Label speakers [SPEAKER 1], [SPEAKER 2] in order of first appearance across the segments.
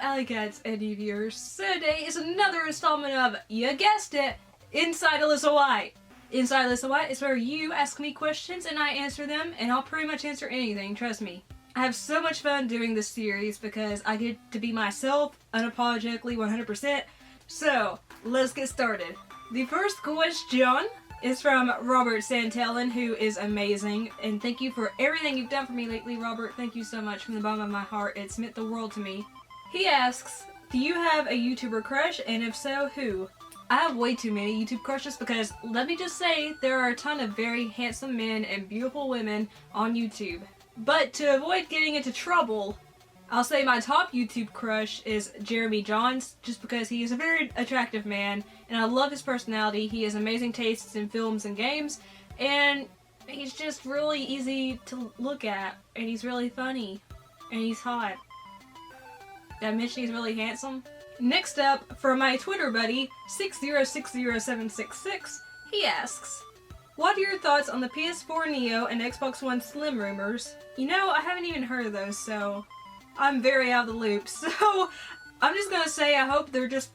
[SPEAKER 1] Alycats and viewers. Today is another installment of, you guessed it, Inside Alyssa White. Inside Alyssa White is where you ask me questions and I answer them, and I'll pretty much answer anything, trust me. I have so much fun doing this series because I get to be myself, unapologetically 100%. So, let's get started. The first question is from Robert Santellan, who is amazing, and thank you for everything you've done for me lately, Robert. Thank you so much from the bottom of my heart. It's meant the world to me. He asks, do you have a YouTuber crush, and if so, who? I have way too many YouTube crushes because, let me just say, there are a ton of very handsome men and beautiful women on YouTube. But to avoid getting into trouble, I'll say my top YouTube crush is Jeremy Johns, just because he is a very attractive man, and I love his personality. He has amazing tastes in films and games, and he's just really easy to look at, and he's really funny, and he's hot. Did I mention he's really handsome? Next up, for my Twitter buddy, 6060766, he asks, what are your thoughts on the PS4 Neo and Xbox One Slim rumors? You know, I haven't even heard of those, so I'm very out of the loop. So, I'm just gonna say I hope they're just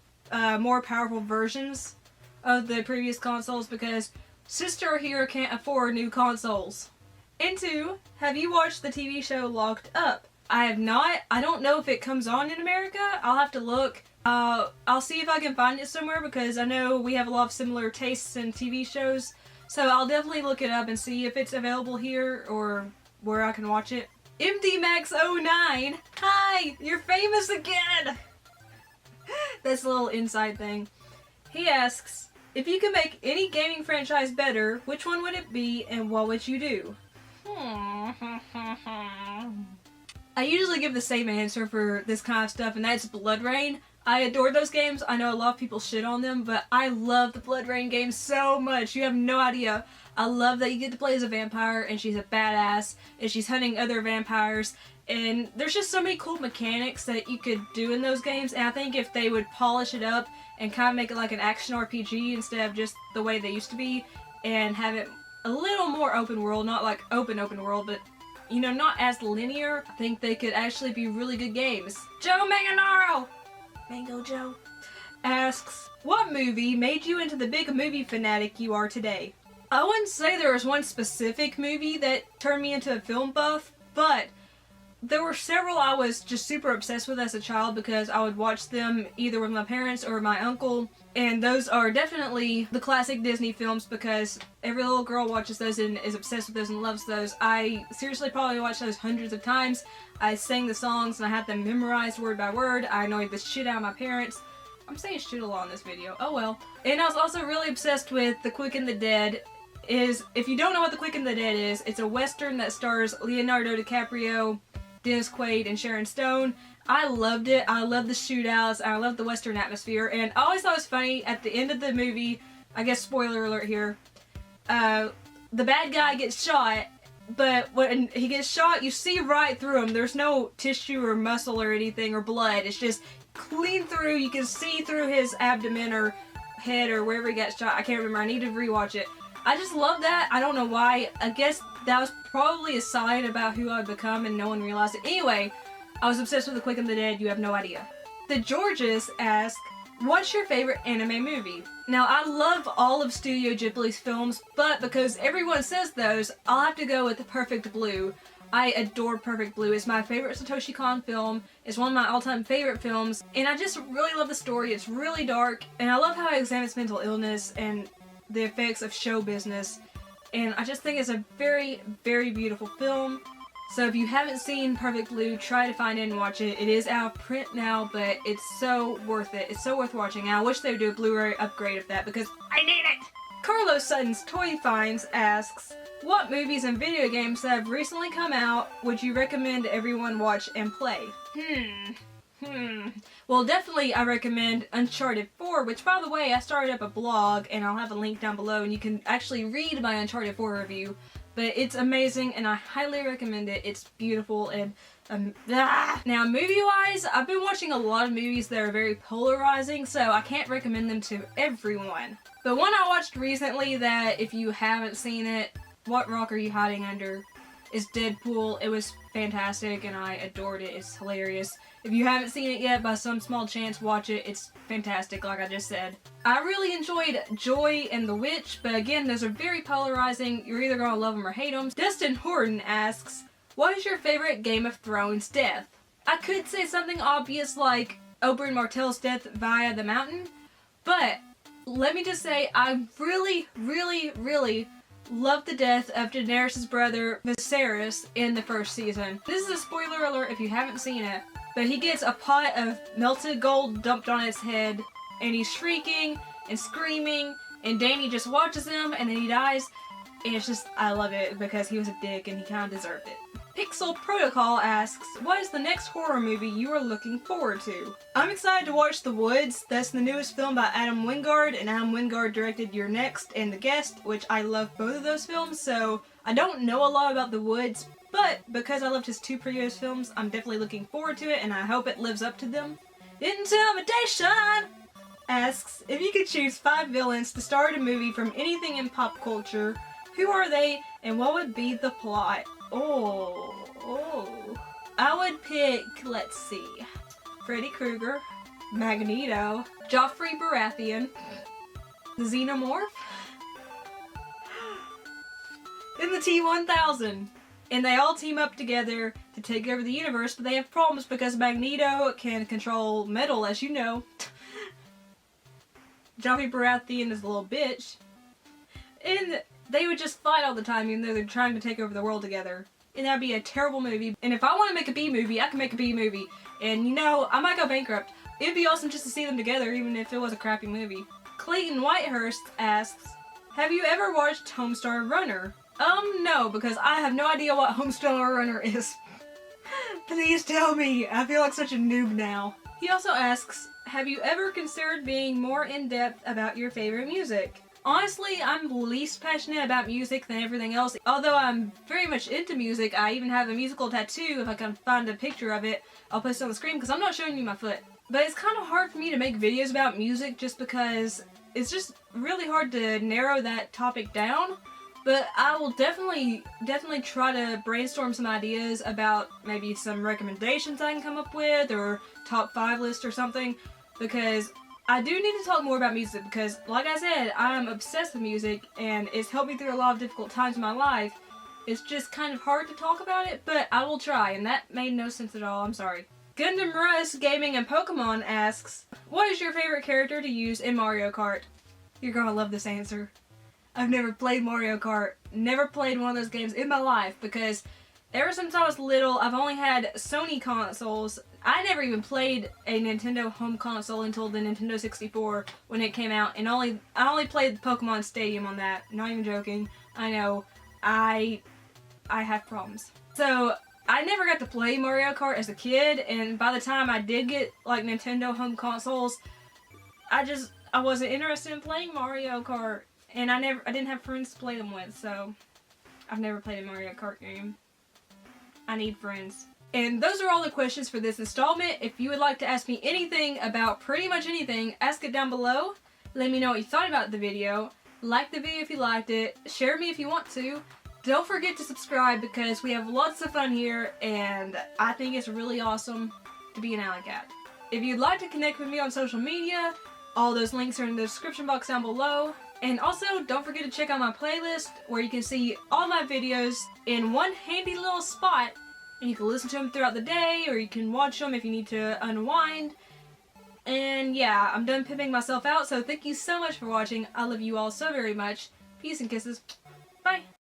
[SPEAKER 1] more powerful versions of the previous consoles because sister here can't afford new consoles. And two, have you watched the TV show Locked Up? I have not. I don't know if it comes on in America. I'll have to look. I'll see if I can find it somewhere because I know we have a lot of similar tastes in TV shows. So I'll definitely look it up and see if it's available here or where I can watch it. MDMax09, hi! You're famous again! That's a little inside thing. He asks, if you could make any gaming franchise better, which one would it be and what would you do? I usually give the same answer for this kind of stuff, and that's Blood Rain. I adore those games. I know a lot of people shit on them, but I love the Blood Rain games so much. You have no idea. I love that you get to play as a vampire, and she's a badass, and she's hunting other vampires, and there's just so many cool mechanics that you could do in those games, and I think if they would polish it up and kind of make it like an action RPG instead of just the way they used to be, and have it a little more open world, not like open world, but you know, not as linear, I think they could actually be really good games. Joe Manganaro! Mango Joe asks, what movie made you into the big movie fanatic you are today? I wouldn't say there was one specific movie that turned me into a film buff, but there were several I was just super obsessed with as a child because I would watch them either with my parents or my uncle, and those are definitely the classic Disney films because every little girl watches those and is obsessed with those and loves those. I seriously probably watched those hundreds of times. I sang the songs and I had them memorized word by word. I annoyed the shit out of my parents. I'm saying shit a lot in this video. Oh well. And I was also really obsessed with The Quick and the Dead. If you don't know what The Quick and the Dead is, it's a western that stars Leonardo DiCaprio, Dennis Quaid, and Sharon Stone. I loved it. I loved the shootouts. I loved the western atmosphere. And I always thought it was funny, at the end of the movie, I guess spoiler alert here, the bad guy gets shot, but when he gets shot, you see right through him. There's no tissue or muscle or anything or blood. It's just clean through. You can see through his abdomen or head or wherever he got shot. I can't remember. I need to rewatch it. I just love that. I don't know why. I guess that was probably a sign about who I'd become and no one realized it. Anyway, I was obsessed with The Quick and the Dead. You have no idea. The Georges ask, what's your favorite anime movie? Now, I love all of Studio Ghibli's films, but because everyone says those, I'll have to go with Perfect Blue. I adore Perfect Blue. It's my favorite Satoshi Kon film. It's one of my all-time favorite films, and I just really love the story. It's really dark, and I love how it examines mental illness and the effects of show business, and I just think it's a very, very beautiful film. So if you haven't seen Perfect Blue, try to find it and watch it. It is out of print now, but it's so worth it. It's so worth watching, and I wish they would do a Blu-ray upgrade of that because I need it! Carlos Sutton's Toy Finds asks, what movies and video games that have recently come out would you recommend everyone watch and play? Well, definitely I recommend Uncharted 4, which, by the way, I started up a blog, and I'll have a link down below, and you can actually read my Uncharted 4 review. But it's amazing, and I highly recommend it. It's beautiful, and Now, movie-wise, I've been watching a lot of movies that are very polarizing, so I can't recommend them to everyone. But one I watched recently that, if you haven't seen it, what rock are you hiding under? Is Deadpool. It was fantastic, and I adored it. It's hilarious. If you haven't seen it yet, by some small chance, watch it. It's fantastic, like I just said. I really enjoyed Joy and the Witch, but again, those are very polarizing. You're either gonna love them or hate them. Dustin Horton asks, what is your favorite Game of Thrones death? I could say something obvious like Oberyn Martell's death via the mountain, but let me just say I really, really, really love the death of Daenerys' brother Viserys in the first season. This is a spoiler alert if you haven't seen it, but he gets a pot of melted gold dumped on his head, and he's shrieking and screaming, and Dany just watches him, and then he dies, and it's just, I love it because he was a dick and he kind of deserved it. Pixel Protocol asks, what is the next horror movie you are looking forward to? I'm excited to watch The Woods. That's the newest film by Adam Wingard, and Adam Wingard directed Your Next and The Guest, which I love both of those films, so I don't know a lot about The Woods, but because I loved his two previous films, I'm definitely looking forward to it, and I hope it lives up to them. Intimidation asks, if you could choose 5 villains to star in a movie from anything in pop culture, who are they, and what would be the plot? I would pick, let's see, Freddy Krueger, Magneto, Joffrey Baratheon, the Xenomorph, and the T-1000. And they all team up together to take over the universe, but they have problems because Magneto can control metal, as you know. Joffrey Baratheon is a little bitch. And they would just fight all the time even though they're trying to take over the world together. And that'd be a terrible movie. And if I want to make a B movie, I can make a B movie. And you know, I might go bankrupt. It'd be awesome just to see them together even if it was a crappy movie. Clayton Whitehurst asks, have you ever watched Homestar Runner? No, because I have no idea what Homestar Runner is. Please tell me. I feel like such a noob now. He also asks, have you ever considered being more in-depth about your favorite music? Honestly, I'm least passionate about music than everything else. Although I'm very much into music, I even have a musical tattoo. If I can find a picture of it, I'll post it on the screen because I'm not showing you my foot. But it's kind of hard for me to make videos about music just because it's just really hard to narrow that topic down. But I will definitely try to brainstorm some ideas about maybe some recommendations I can come up with or top 5 list or something, because I do need to talk more about music because, like I said, I'm obsessed with music and it's helped me through a lot of difficult times in my life. It's just kind of hard to talk about it, but I will try, and that made no sense at all, I'm sorry. Gundam Russ Gaming and Pokemon asks, what is your favorite character to use in Mario Kart? You're gonna love this answer. I've never played Mario Kart, never played one of those games in my life because ever since I was little, I've only had Sony consoles. I never even played a Nintendo home console until the Nintendo 64 when it came out, and I only played the Pokemon Stadium on that. Not even joking. I know. I have problems. So I never got to play Mario Kart as a kid, and by the time I did get like Nintendo home consoles, I wasn't interested in playing Mario Kart, and I didn't have friends to play them with, so I've never played a Mario Kart game. I need friends. And those are all the questions for this installment. If you would like to ask me anything about pretty much anything, ask it down below. Let me know what you thought about the video. Like the video if you liked it. Share me if you want to. Don't forget to subscribe because we have lots of fun here and I think it's really awesome to be an Alycat. If you'd like to connect with me on social media, all those links are in the description box down below. And also, don't forget to check out my playlist where you can see all my videos in one handy little spot. And you can listen to them throughout the day, or you can watch them if you need to unwind. And yeah, I'm done pimping myself out, so thank you so much for watching. I love you all so very much. Peace and kisses.